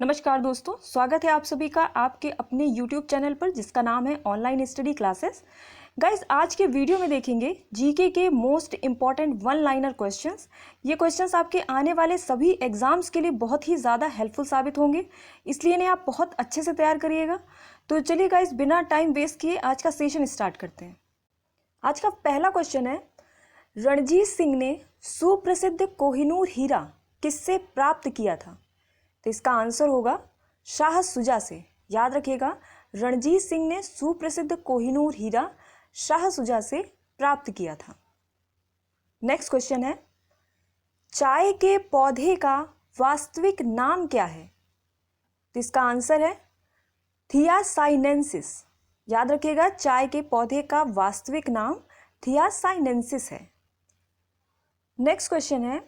नमस्कार दोस्तों, स्वागत है आप सभी का आपके अपने YouTube चैनल पर जिसका नाम है ऑनलाइन स्टडी क्लासेस। गाइस, आज के वीडियो में देखेंगे जीके के most important one liner questions. ये क्वेश्चंस आपके आने वाले सभी एग्जाम्स के लिए बहुत ही ज़्यादा हेल्पफुल साबित होंगे, इसलिए इन्हें आप बहुत अच्छे से तैयार करिएगा। तो चलिए गाइस, बिना टाइम वेस्ट किए आज का सेशन स्टार्ट करते हैं। आज का पहला क्वेश्चन है, रणजीत सिंह ने सुप्रसिद्ध कोहिनूर हीरा किससे प्राप्त किया था? तो इसका आंसर होगा शाह सुजा से। याद रखिएगा, रणजीत सिंह ने सुप्रसिद्ध कोहिनूर हीरा शाह सुजा से प्राप्त किया था। नेक्स्ट क्वेश्चन है, चाय के पौधे का वास्तविक नाम क्या है? तो इसका आंसर है थियासाइनेंसिस। याद रखिएगा, चाय के पौधे का वास्तविक नाम थियासाइनेंसिस है। नेक्स्ट क्वेश्चन है,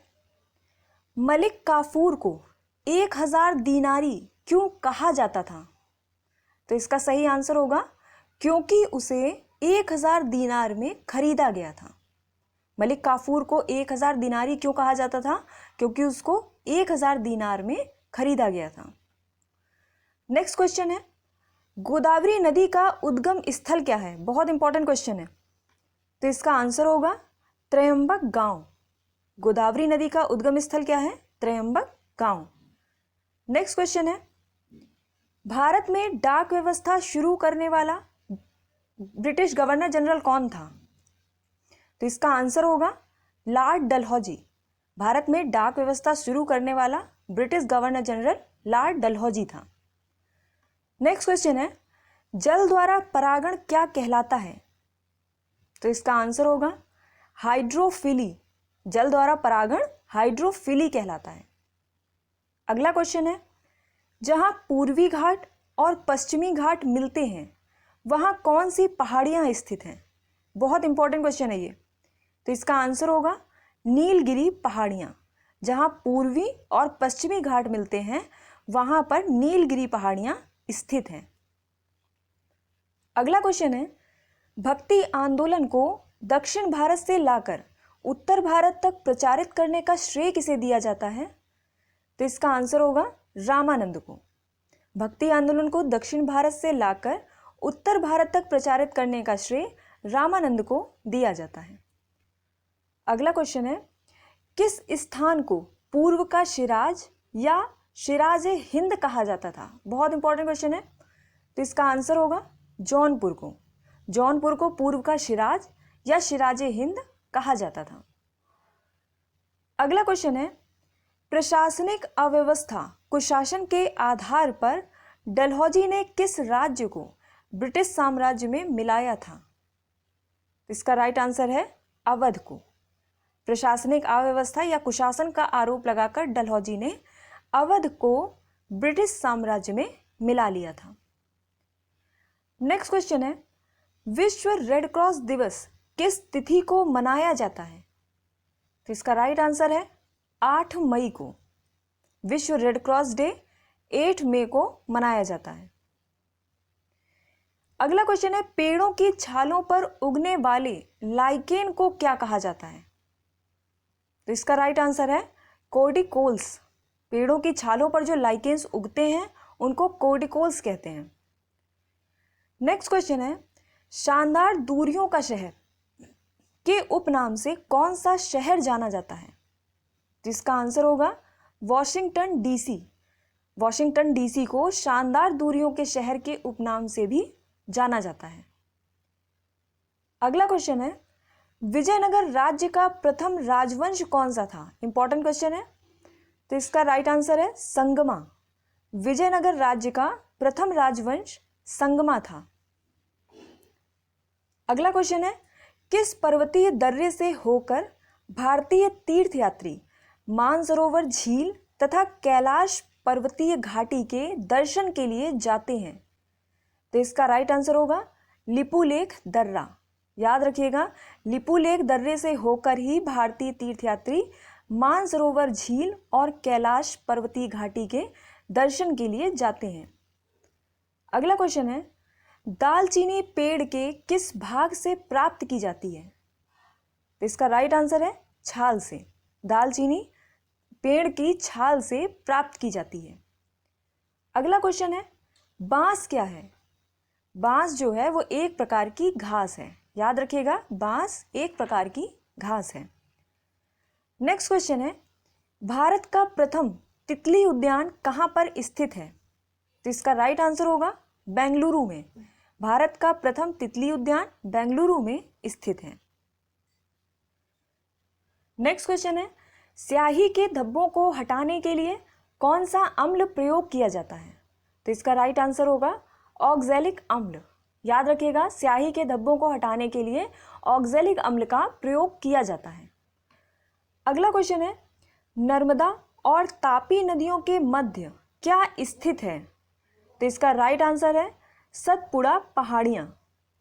मलिक काफूर को 1000 दीनारी क्यों कहा जाता था? तो इसका सही आंसर होगा क्योंकि उसे 1000 दीनार में खरीदा गया था। मलिक काफूर को 1000 दीनारी क्यों कहा जाता था? क्योंकि उसको 1000 दीनार में खरीदा गया था। नेक्स्ट क्वेश्चन है, गोदावरी नदी का उद्गम स्थल क्या है? बहुत इंपॉर्टेंट क्वेश्चन है। तो इसका आंसर होगा त्रयंबक गांव। गोदावरी नदी का उद्गम स्थल क्या है? त्रयंबक गांव। नेक्स्ट क्वेश्चन है, भारत में डाक व्यवस्था शुरू करने वाला ब्रिटिश गवर्नर जनरल कौन था? तो इसका आंसर होगा लॉर्ड डलहौजी। भारत में डाक व्यवस्था शुरू करने वाला British governor general lord Dalhousie था। नेक्स्ट क्वेश्चन है, जल द्वारा परागण क्या कहलाता है? तो इसका आंसर होगा हाइड्रोफिली। जल द्वारा परागण हाइड्रोफिली कहलाता है। अगला क्वेश्चन है, जहां पूर्वी घाट और पश्चिमी घाट मिलते हैं वहां कौन सी पहाड़ियां स्थित हैं? बहुत इंपॉर्टेंट क्वेश्चन है ये। तो इसका आंसर होगा नीलगिरी पहाड़ियां। जहां पूर्वी और पश्चिमी घाट मिलते हैं वहां पर नीलगिरी पहाड़ियां स्थित हैं। अगला क्वेश्चन है, भक्ति आंदोलन को दक्षिण भारत से लाकर उत्तर भारत तक प्रचारित करने का श्रेय किसे दिया जाता है? तो इसका आंसर होगा रामानंद को। भक्ति आंदोलन को दक्षिण भारत से लाकर उत्तर भारत तक प्रचारित करने का श्रेय रामानंद को दिया जाता है। अगला क्वेश्चन है, किस स्थान को पूर्व का शिराज या शिराज हिंद कहा जाता था? बहुत इंपॉर्टेंट क्वेश्चन है। तो इसका आंसर होगा जौनपुर को। जौनपुर को पूर्व का शिराज या शिराज हिंद कहा जाता था। अगला क्वेश्चन है, प्रशासनिक अव्यवस्था कुशासन के आधार पर डलहौजी ने किस राज्य को ब्रिटिश साम्राज्य में मिलाया था? इसका राइट आंसर है अवध को। प्रशासनिक अव्यवस्था या कुशासन का आरोप लगाकर डलहौजी ने अवध को ब्रिटिश साम्राज्य में मिला लिया था। नेक्स्ट क्वेश्चन है, विश्व रेड क्रॉस दिवस किस तिथि को मनाया जाता है? तो इसका राइट आंसर है 8 मई को। विश्व रेड क्रॉस डे 8 मई को मनाया जाता है। अगला क्वेश्चन है, पेड़ों की छालों पर उगने वाले लाइकेन को क्या कहा जाता है? तो इसका राइट आंसर है कोर्डिकोल्स। पेड़ों की छालों पर जो लाइकेन्स उगते हैं उनको कोर्डिकोल्स कहते हैं। नेक्स्ट क्वेश्चन है, शानदार दूरियों का शहर के उपनाम से कौन सा शहर जाना जाता है? तो इसका आंसर होगा वॉशिंगटन डीसी। वॉशिंगटन डीसी को शानदार दूरियों के शहर के उपनाम से भी जाना जाता है। अगला क्वेश्चन है, विजयनगर राज्य का प्रथम राजवंश कौन सा था? इंपॉर्टेंट क्वेश्चन है। तो इसका राइट आंसर है संगमा। विजयनगर राज्य का प्रथम राजवंश संगमा था। अगला क्वेश्चन है, किस पर्वतीय दर्रे से होकर भारतीय तीर्थयात्री मानसरोवर झील तथा कैलाश पर्वतीय घाटी के दर्शन के लिए जाते हैं? तो इसका राइट आंसर होगा लिपुलेख दर्रा। याद रखिएगा, लिपुलेख दर्रे से होकर ही भारतीय तीर्थयात्री मानसरोवर झील और कैलाश पर्वतीय घाटी के दर्शन के लिए जाते हैं। अगला क्वेश्चन है, दालचीनी पेड़ के किस भाग से प्राप्त की जाती है? तो इसका राइट आंसर है छाल से। दालचीनी पेड़ की छाल से प्राप्त की जाती है। अगला क्वेश्चन है, बांस क्या है? बांस जो है वो एक प्रकार की घास है। याद रखिएगा, बांस एक प्रकार की घास है। नेक्स्ट क्वेश्चन है, भारत का प्रथम तितली उद्यान कहाँ पर स्थित है? तो इसका राइट आंसर होगा बेंगलुरु में। भारत का प्रथम तितली उद्यान बेंगलुरु में स्थित है। नेक्स्ट क्वेश्चन है, स्याही के धब्बों को हटाने के लिए कौन सा अम्ल प्रयोग किया जाता है? तो इसका राइट आंसर होगा ऑक्सैलिक अम्ल। याद रखिएगा, स्याही के धब्बों को हटाने के लिए ऑक्सैलिक अम्ल का प्रयोग किया जाता है। अगला क्वेश्चन है, नर्मदा और तापी नदियों के मध्य क्या स्थित है? तो इसका राइट आंसर है सतपुड़ा पहाड़ियाँ।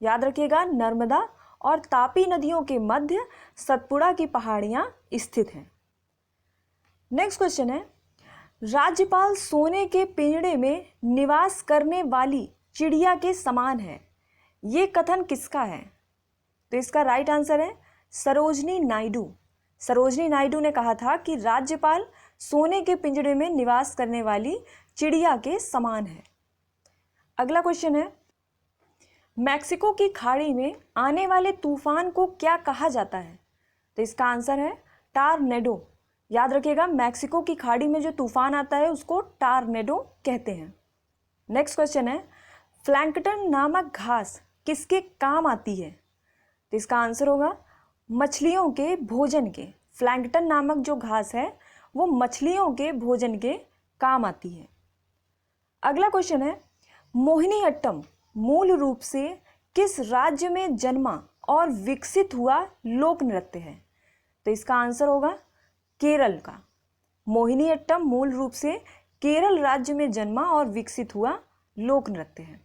याद रखिएगा, नर्मदा और तापी नदियों के मध्य सतपुड़ा की पहाड़ियाँ स्थित हैं। नेक्स्ट क्वेश्चन है, राज्यपाल सोने के पिंजड़े में निवास करने वाली चिड़िया के समान है, ये कथन किसका है? तो इसका राइट आंसर है सरोजनी नायडू। सरोजनी नायडू ने कहा था कि राज्यपाल सोने के पिंजड़े में निवास करने वाली चिड़िया के समान है। अगला क्वेश्चन है, मैक्सिको की खाड़ी में आने वाले तूफान को क्या कहा जाता है? तो इसका आंसर है टारनेडो। याद रखिएगा, मैक्सिको की खाड़ी में जो तूफान आता है उसको टारनेडो कहते हैं। नेक्स्ट क्वेश्चन है, प्लैंकटन नामक घास किसके काम आती है? तो इसका आंसर होगा मछलियों के भोजन के। प्लैंकटन नामक जो घास है वो मछलियों के भोजन के काम आती है। अगला क्वेश्चन है, मोहिनीअट्टम मूल रूप से किस राज्य में जन्मा और विकसित हुआ लोक नृत्य है? तो इसका आंसर होगा केरल का। मोहिनीअट्टम मूल रूप से केरल राज्य में जन्मा और विकसित हुआ लोक नृत्य है।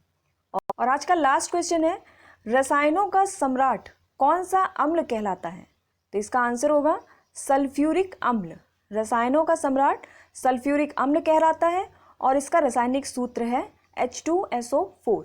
और आज का लास्ट क्वेश्चन है, रसायनों का सम्राट कौन सा अम्ल कहलाता है? तो इसका आंसर होगा सल्फ्यूरिक अम्ल। रसायनों का सम्राट सल्फ्यूरिक अम्ल कहलाता है और इसका रासायनिक सूत्र है H2SO4।